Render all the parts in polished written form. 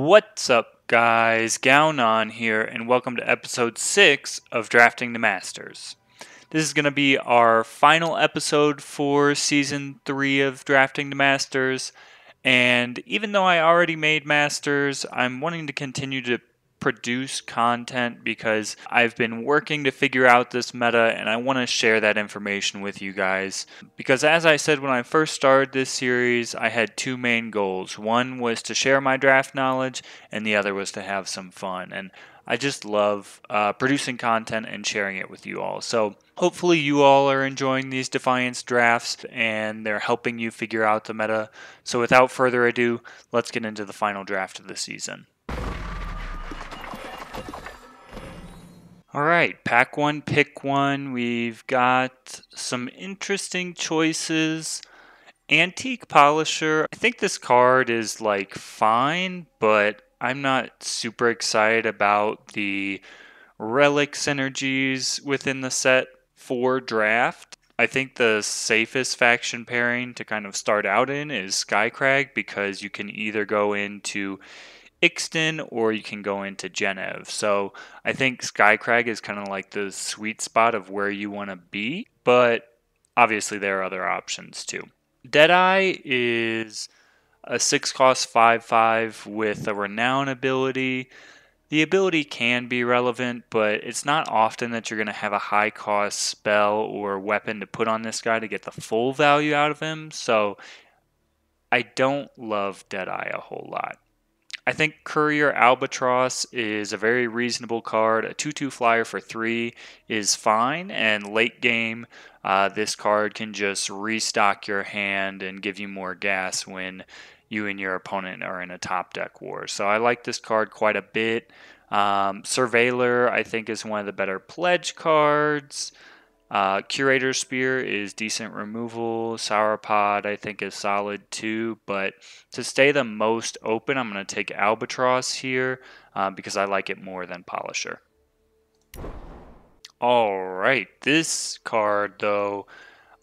What's up, guys? Gaonan here, and welcome to episode 6 of Drafting the Masters. This is going to be our final episode for season 3 of Drafting the Masters, and even though I already made Masters, I'm wanting to continue to produce content because I've been working to figure out this meta and I want to share that information with you guys. Because as I said when I first started this series, I had two main goals. One was to share my draft knowledge and the other was to have some fun. And I just love producing content and sharing it with you all. So hopefully you all are enjoying these Defiance drafts and they're helping you figure out the meta. So without further ado, let's get into the final draft of the season. Alright, pack one, pick one. We've got some interesting choices. Antique Polisher. I think this card is like fine, but I'm not super excited about the relic synergies within the set for draft. I think the safest faction pairing to kind of start out in is Skycrag because you can either go into Ixton or you can go into Genev. So I think Skycrag is kind of like the sweet spot of where you want to be, but obviously there are other options too. Deadeye is a 6-cost 5/5 with a Renown ability. The ability can be relevant, but it's not often that you're going to have a high-cost spell or weapon to put on this guy to get the full value out of him, so I don't love Deadeye a whole lot. I think Courier Albatross is a very reasonable card. A 2/2 flyer for 3 is fine, and late game, this card can just restock your hand and give you more gas when you and your opponent are in a top deck war. So I like this card quite a bit. Surveiller, I think, is one of the better pledge cards. Curator Spear is decent removal. Sauropod, I think, is solid too. But to stay the most open, I'm going to take Albatross here because I like it more than Polisher. Alright, this card, though,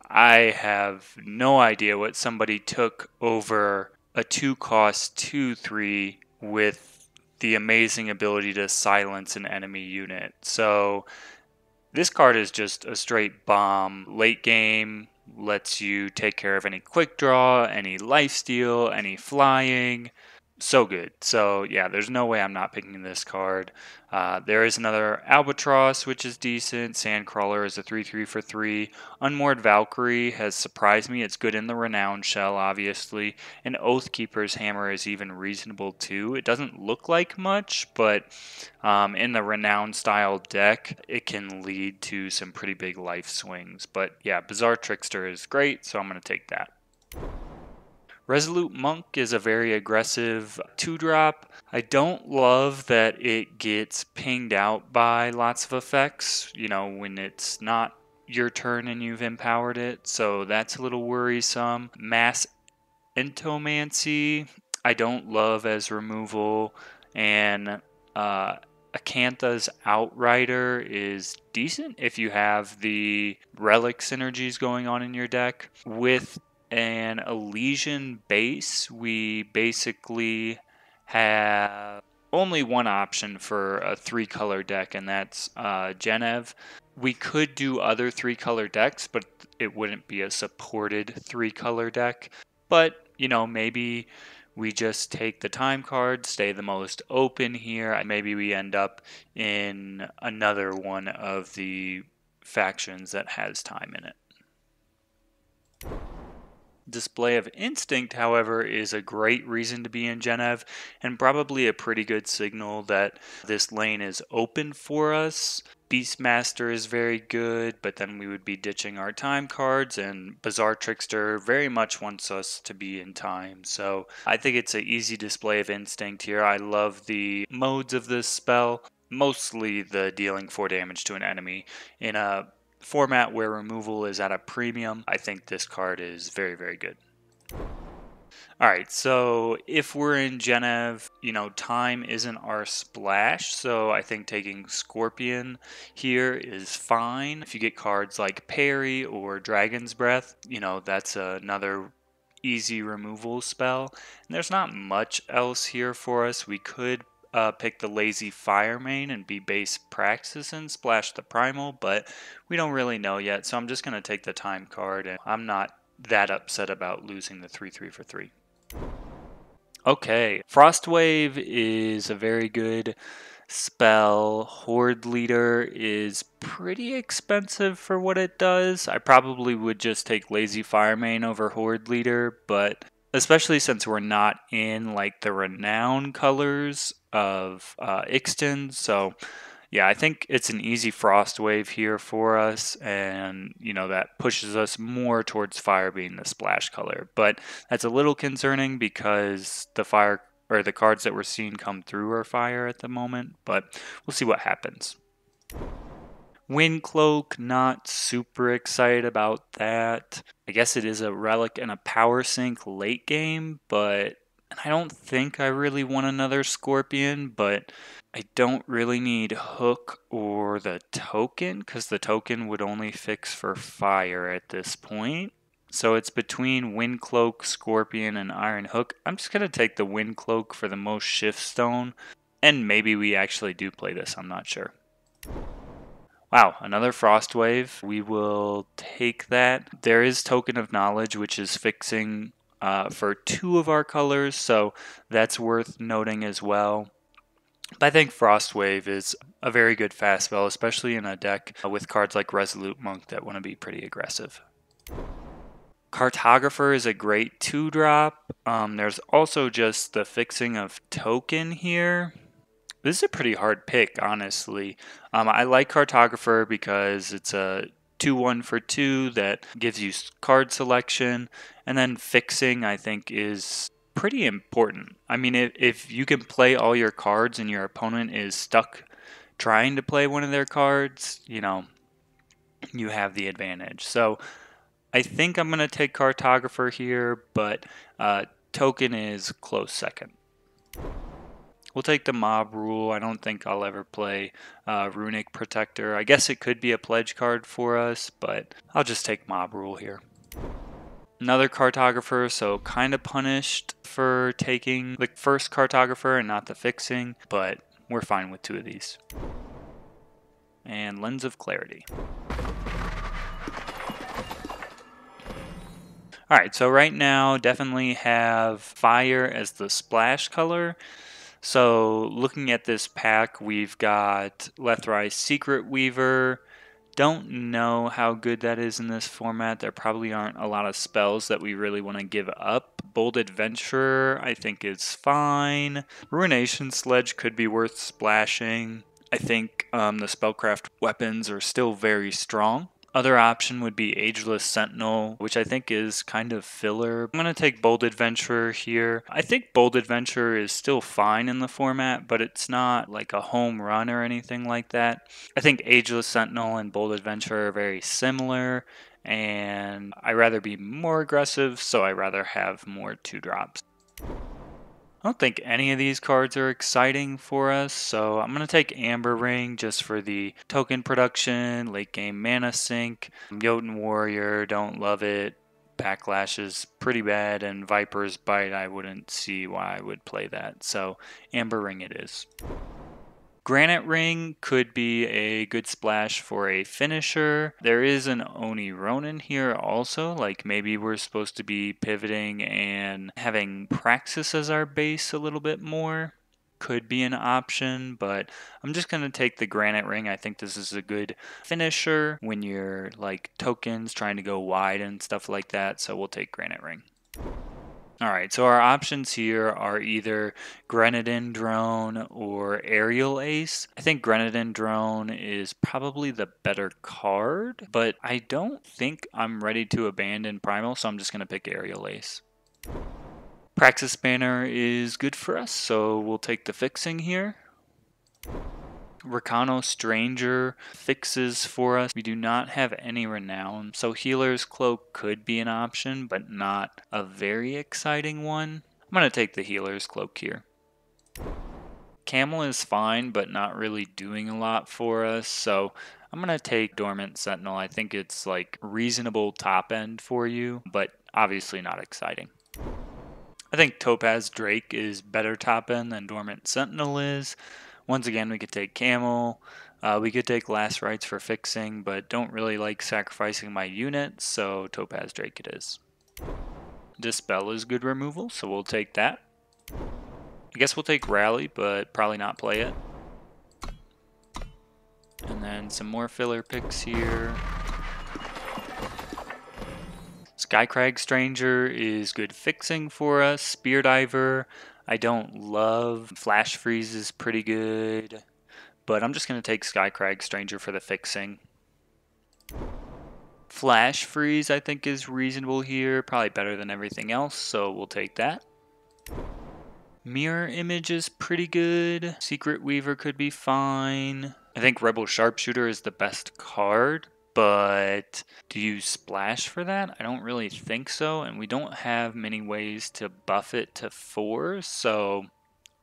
I have no idea what somebody took over a 2-cost 2/3 with the amazing ability to silence an enemy unit. So this card is just a straight bomb. Late game lets you take care of any quick draw, any lifesteal, any flying. So good. So yeah, there's no way I'm not picking this card. There is another Albatross, which is decent. Sandcrawler is a 3/3 for 3. Unmoored Valkyrie has surprised me. It's good in the Renown shell, obviously. And Oathkeeper's Hammer is even reasonable too. It doesn't look like much, but in the Renown style deck, it can lead to some pretty big life swings. But yeah, Bizarre Trickster is great, so I'm going to take that. Resolute Monk is a very aggressive 2-drop. I don't love that it gets pinged out by lots of effects, when it's not your turn and you've empowered it, so that's a little worrisome. Mass Entomancy, I don't love as removal, and Acantha's Outrider is decent if you have the relic synergies going on in your deck. With an Elysian base, we basically have only one option for a 3-color deck, and that's Genev. We could do other 3-color decks, but it wouldn't be a supported 3-color deck. But, maybe we just take the time card, stay the most open here, and maybe we end up in another one of the factions that has time in it. Display of Instinct, however, is a great reason to be in Genev and probably a pretty good signal that this lane is open for us. Beastmaster is very good, but then we would be ditching our time cards, and Bizarre Trickster very much wants us to be in time. So I think it's an easy display of Instinct here. I love the modes of this spell, mostly the dealing 4 damage to an enemy in a format where removal is at a premium. I think this card is very, very good. Alright, so if we're in Genev, time isn't our splash, so I think taking Scorpion here is fine. If you get cards like Parry or Dragon's Breath, that's another easy removal spell. And there's not much else here for us. We could pick the Lazy Fire main and be base Praxis and splash the Primal, but we don't really know yet, so I'm just going to take the time card, and I'm not that upset about losing the 3/3 for 3. Okay, Frostwave is a very good spell. Horde Leader is pretty expensive for what it does. I probably would just take Lazy Fire main over Horde Leader, but especially since we're not in like the renown colors of Ixtun, so yeah, I think it's an easy frost wave here for us, and that pushes us more towards fire being the splash color. But that's a little concerning because the fire or the cards that we're seeing come through are fire at the moment, but we'll see what happens. Wind Cloak, not super excited about that. I guess it is a relic and a power sink late game, but I don't think I really want another Scorpion, but I don't really need Hook or the token, because the token would only fix for fire at this point. So it's between Wind Cloak, Scorpion, and Iron Hook. I'm just going to take the Wind Cloak for the most Shift Stone, and maybe we actually do play this, I'm not sure. Wow, another Frost Wave. We will take that. There is Token of Knowledge, which is fixing for 2 of our colors, so that's worth noting as well. But I think Frost Wave is a very good fast spell, especially in a deck with cards like Resolute Monk that want to be pretty aggressive. Cartographer is a great 2-drop. There's also just the fixing of Token here. This is a pretty hard pick, honestly. I like Cartographer because it's a 2/1 for 2 that gives you card selection, and then fixing, I think, is pretty important. I mean, if you can play all your cards and your opponent is stuck trying to play one of their cards, you have the advantage. So I think I'm going to take Cartographer here, but Token is close second. We'll take the Mob Rule. I don't think I'll ever play Runic Protector. I guess it could be a pledge card for us, but I'll just take Mob Rule here. Another Cartographer, so kind of punished for taking the first Cartographer and not the fixing, but we're fine with 2 of these. And Lens of Clarity. Alright, so right now definitely have fire as the splash color. So looking at this pack, we've got Lethrai's Secret Weaver. Don't know how good that is in this format. There probably aren't a lot of spells that we really want to give up. Bold Adventurer, I think, is fine. Ruination Sledge could be worth splashing. I think the Spellcraft weapons are still very strong. Other option would be Ageless Sentinel, which I think is kind of filler. I'm going to take Bold Adventurer here. I think Bold Adventurer is still fine in the format, but it's not like a home run or anything like that. I think Ageless Sentinel and Bold Adventurer are very similar, and I'd rather be more aggressive, so I'd rather have more 2-drops. I don't think any of these cards are exciting for us, so I'm going to take Amber Ring just for the token production, late game mana sink. Jotun Warrior, don't love it. Backlash is pretty bad, and Viper's Bite, I wouldn't see why I would play that, so Amber Ring it is. Granite Ring could be a good splash for a finisher. There is an Oni Ronin here also, like maybe we're supposed to be pivoting and having Praxis as our base a little bit more. Could be an option, but I'm just going to take the Granite Ring. I think this is a good finisher when you're like tokens trying to go wide and stuff like that, so we'll take Granite Ring. Alright, so our options here are either Grenadin Drone or Aerial Ace. I think Grenadin Drone is probably the better card, but I don't think I'm ready to abandon Primal, so I'm just going to pick Aerial Ace. Praxis Banner is good for us, so we'll take the fixing here. Rakano Stranger fixes for us. We do not have any renown, so Healer's Cloak could be an option, but not a very exciting one. I'm going to take the Healer's Cloak here. Camel is fine, but not really doing a lot for us, so I'm going to take Dormant Sentinel. I think it's like reasonable top end for you, but obviously not exciting. I think Topaz Drake is better top end than Dormant Sentinel is. Once again, we could take Camel. We could take Last Rites for fixing, but don't really like sacrificing my units, so Topaz Drake it is. Dispel is good removal, so we'll take that. I guess we'll take Rally, but probably not play it. And then some more filler picks here. Skycrag Stranger is good fixing for us. Spear Diver, I don't love. Flash Freeze is pretty good, but I'm just going to take Skycrag Stranger for the fixing. Flash Freeze I think is reasonable here, probably better than everything else, so we'll take that. Mirror Image is pretty good. Secret Weaver could be fine. I think Rebel Sharpshooter is the best card, but do you splash for that? I don't really think so, and we don't have many ways to buff it to 4, so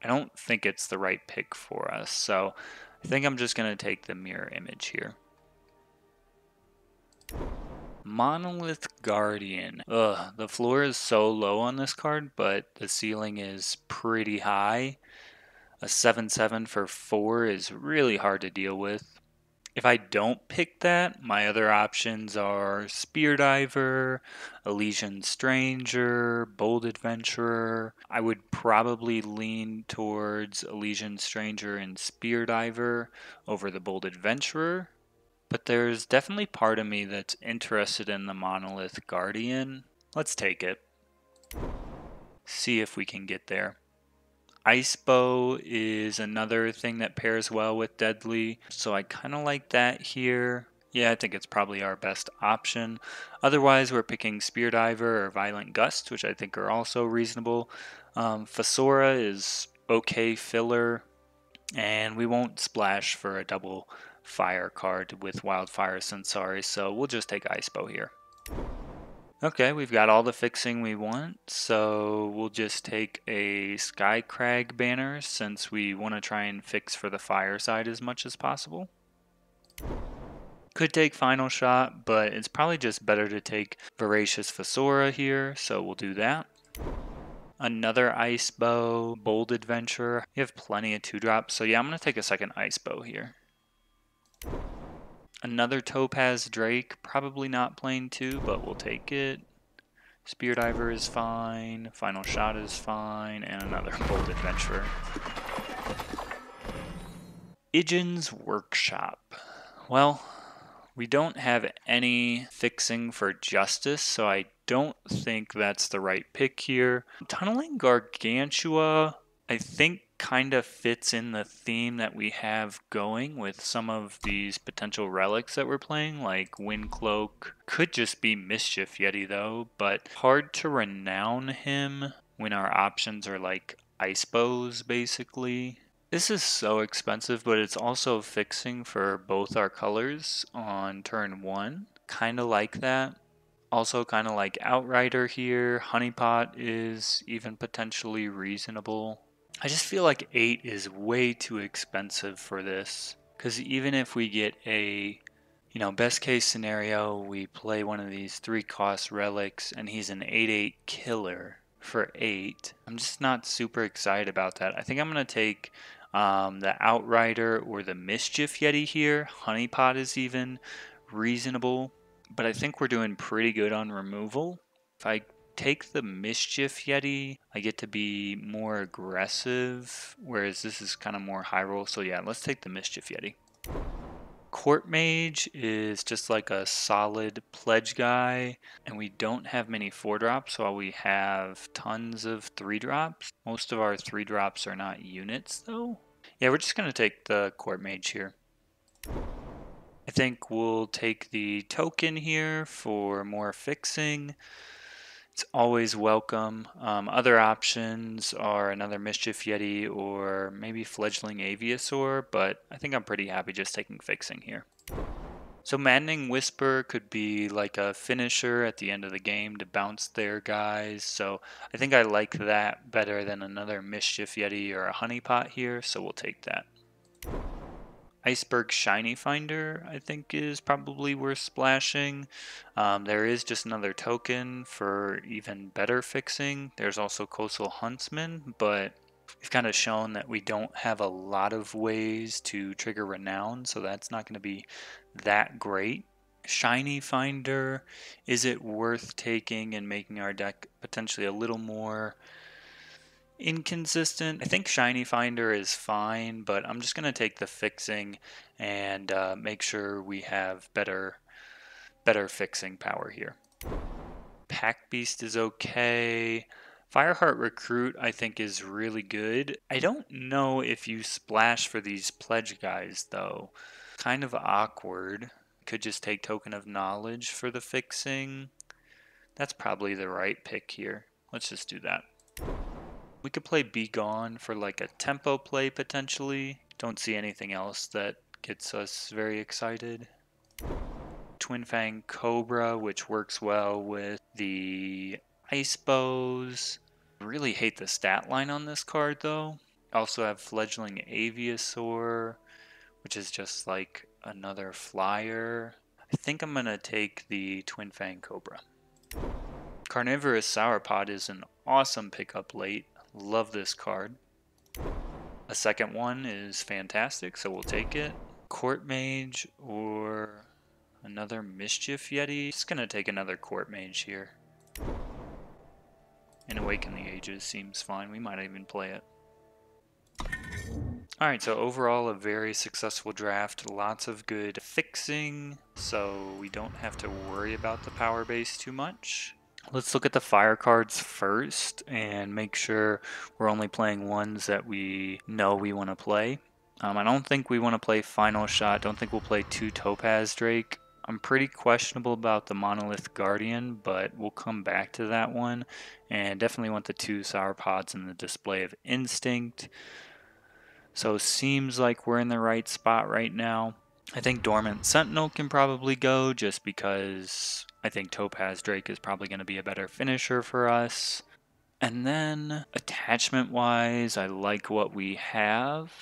I don't think it's the right pick for us. So I think I'm just going to take the Mirror Image here. Monolith Guardian. Ugh, the floor is so low on this card, but the ceiling is pretty high. A 7/7 for 4 is really hard to deal with. If I don't pick that, my other options are Spear Diver, Elysian Stranger, Bold Adventurer. I would probably lean towards Elysian Stranger and Spear Diver over the Bold Adventurer. But there's definitely part of me that's interested in the Monolith Guardian. Let's take it. See if we can get there. Ice Bow is another thing that pairs well with Deadly, so I kind of like that here. Yeah, I think it's probably our best option. Otherwise, we're picking Spear Diver or Violent Gust, which I think are also reasonable. Fasora is okay filler, and we won't splash for a double fire card with Wildfire Sensari, so we'll just take Ice Bow here. Okay, we've got all the fixing we want, so we'll just take a Skycrag banner since we want to try and fix for the fire side as much as possible. Could take Final Shot, but it's probably just better to take Voracious Fasora here, so we'll do that. Another Ice Bow, Bold Adventure. You have plenty of 2-drops, so yeah, I'm going to take a second Ice Bow here. Another Topaz Drake, probably not playing 2, but we'll take it. Spear Diver is fine, Final Shot is fine, and another Bold Adventurer. Ijin's Workshop. Well, we don't have any fixing for Justice, so I don't think that's the right pick here. Tunneling Gargantua, I think kind of fits in the theme that we have going with some of these potential relics that we're playing, like Wind Cloak. Could just be Mischief Yeti though, but hard to renown him when our options are like Ice Bows basically. This is so expensive, but it's also fixing for both our colors on turn 1. Kind of like that. Also kind of like Outrider here. Honeypot is even potentially reasonable. I just feel like 8 is way too expensive for this. Because even if we get a, best case scenario, we play one of these 3-cost relics and he's an 8/8 killer for 8. I'm just not super excited about that. I think I'm going to take the Outrider or the Mischief Yeti here. Honeypot is even reasonable. But I think we're doing pretty good on removal. If I take the Mischief Yeti, I get to be more aggressive, whereas this is kind of more high roll. So yeah, let's take the Mischief Yeti. Court Mage is just like a solid pledge guy, and we don't have many 4-drops while we have tons of 3-drops. Most of our 3-drops are not units though. Yeah, we're just going to take the Court Mage here. I think we'll take the token here for more fixing. It's always welcome. Other options are another Mischief Yeti or maybe Fledgling Aviasaur, but I think I'm pretty happy just taking fixing here. So Maddening Whisper could be like a finisher at the end of the game to bounce their guys. So I think I like that better than another Mischief Yeti or a Honeypot here, so we'll take that. Iceberg Shiny Finder, I think, is probably worth splashing. There is just another token for even better fixing. There's also Coastal Huntsman, but we've kind of shown that we don't have a lot of ways to trigger Renown, so that's not going to be that great. Shiny Finder, is it worth taking and making our deck potentially a little more inconsistent? I think Shiny Finder is fine, but I'm just going to take the fixing and make sure we have better fixing power here. Pack Beast is okay. Fireheart Recruit I think is really good. I don't know if you splash for these pledge guys though. Kind of awkward. Could just take Token of Knowledge for the fixing. That's probably the right pick here. Let's just do that. We could play Be Gone for like a tempo play potentially. Don't see anything else that gets us very excited. Twin Fang Cobra, which works well with the Ice Bows. I really hate the stat line on this card though. Also have Fledgling Aviasaur, which is just like another flyer. I think I'm gonna take the Twin Fang Cobra. Carnivorous Sauropod is an awesome pickup late. Love this card. A second one is fantastic, so we'll take it. Court Mage or another Mischief Yeti. Just gonna take another Court Mage here. And Awaken the Ages seems fine. We might even play it. Alright, so overall a very successful draft. Lots of good fixing, so we don't have to worry about the power base too much. Let's look at the fire cards first and make sure we're only playing ones that we know we want to play. I don't think we want to play Final Shot. Don't think we'll play 2 Topaz Drake. I'm pretty questionable about the Monolith Guardian, but we'll come back to that one. And definitely want the 2 Sauropods in the Display of Instinct. So seems like we're in the right spot right now. I think Dormant Sentinel can probably go just because I think Topaz Drake is probably going to be a better finisher for us. And then attachment wise, I like what we have.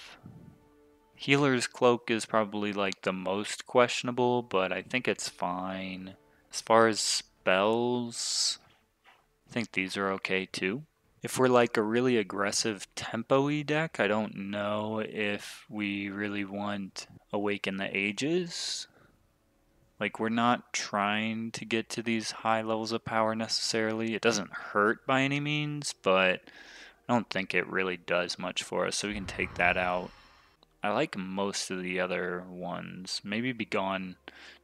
Healer's Cloak is probably like the most questionable, but I think it's fine. As far as spells, I think these are okay too. If we're like a really aggressive tempo-y deck, I don't know if we really want Awaken the Ages. Like, we're not trying to get to these high levels of power necessarily. It doesn't hurt by any means, but I don't think it really does much for us, so we can take that out. I like most of the other ones. Maybe Be Gone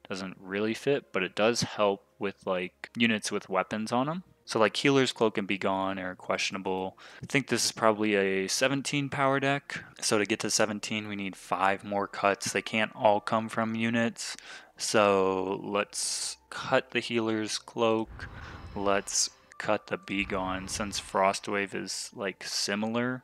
doesn't really fit, but it does help with like units with weapons on them. So like Healer's Cloak and Be Gone are questionable. I think this is probably a 17 power deck. So to get to 17, we need 5 more cuts. They can't all come from units. So let's cut the Healer's Cloak. Let's cut the Be Gone since Frostwave is like similar.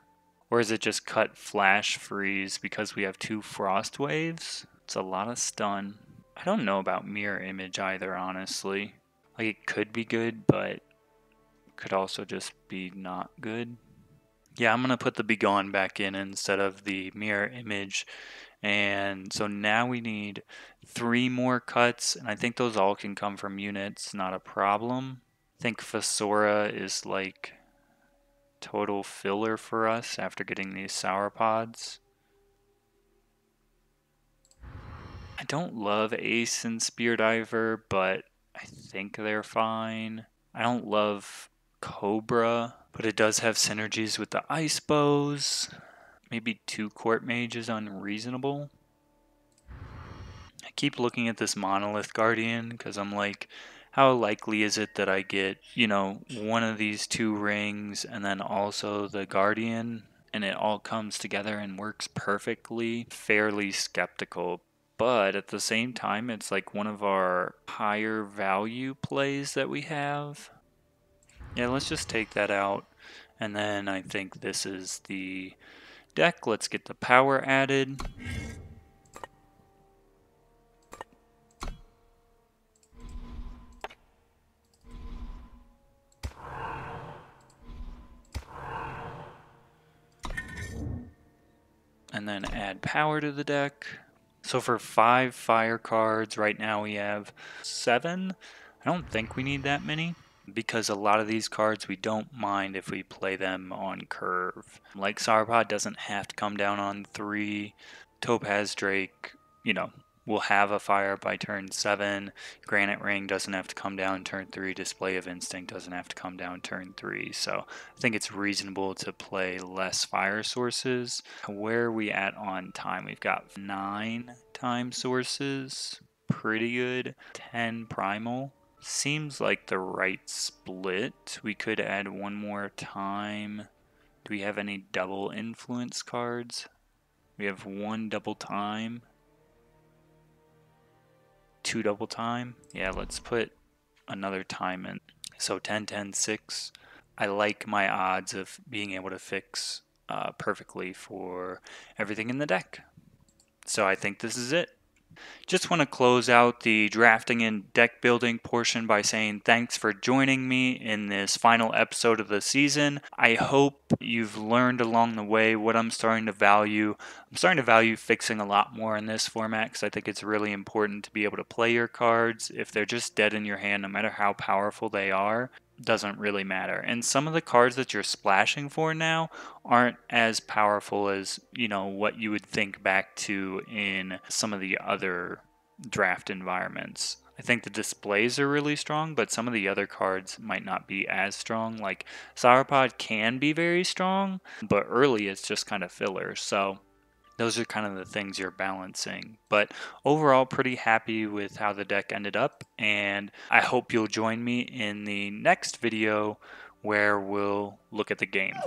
Or is it just cut Flash Freeze because we have 2 Frost Waves? It's a lot of stun. I don't know about Mirror Image either, honestly. Like, it could be good, but could also just be not good. Yeah, I'm going to put the Be Gone back in instead of the Mirror Image. And so now we need 3 more cuts, and I think those all can come from units, not a problem. I think Fesora is like total filler for us after getting these Sauropods. I don't love Ace and Spear Diver, but I think they're fine. I don't love Cobra, but it does have synergies with the Ice Bows. Maybe 2 Court Mage is unreasonable. I keep looking at this Monolith Guardian because I'm like, how likely is it that I get, you know, one of these 2 rings and then also the Guardian and it all comes together and works perfectly? Fairly skeptical. But at the same time, it's like one of our higher value plays that we have. Yeah, let's just take that out. And then I think this is the deck. Let's get the power added. And then add power to the deck. So for 5 fire cards, right now we have 7. I don't think we need that many because a lot of these cards we don't mind if we play them on curve. Like Sauropod doesn't have to come down on 3. Topaz Drake, you know, will have a fire by turn 7. Granite Ring doesn't have to come down turn 3. Display of Instinct doesn't have to come down turn 3. So I think it's reasonable to play less fire sources. Where are we at on time? We've got 9 time sources. Pretty good. 10 primal. Seems like the right split. We could add one more time. Do we have any double influence cards? We have 1 double time. 2 double time. Yeah, let's put another time in. So 10, 10, 6. I like my odds of being able to fix perfectly for everything in the deck. So I think this is it. Just want to close out the drafting and deck building portion by saying thanks for joining me in this final episode of the season. I hope you've learned along the way what I'm starting to value. I'm starting to value fixing a lot more in this format because I think it's really important to be able to play your cards. If they're just dead in your hand, no matter how powerful they are, doesn't really matter. And some of the cards that you're splashing for now aren't as powerful as, you know, what you would think back to in some of the other draft environments. I think the displays are really strong, but some of the other cards might not be as strong. Like Sauropod can be very strong, but early it's just kind of filler. So those are kind of the things you're balancing. But overall, pretty happy with how the deck ended up, and I hope you'll join me in the next video where we'll look at the games.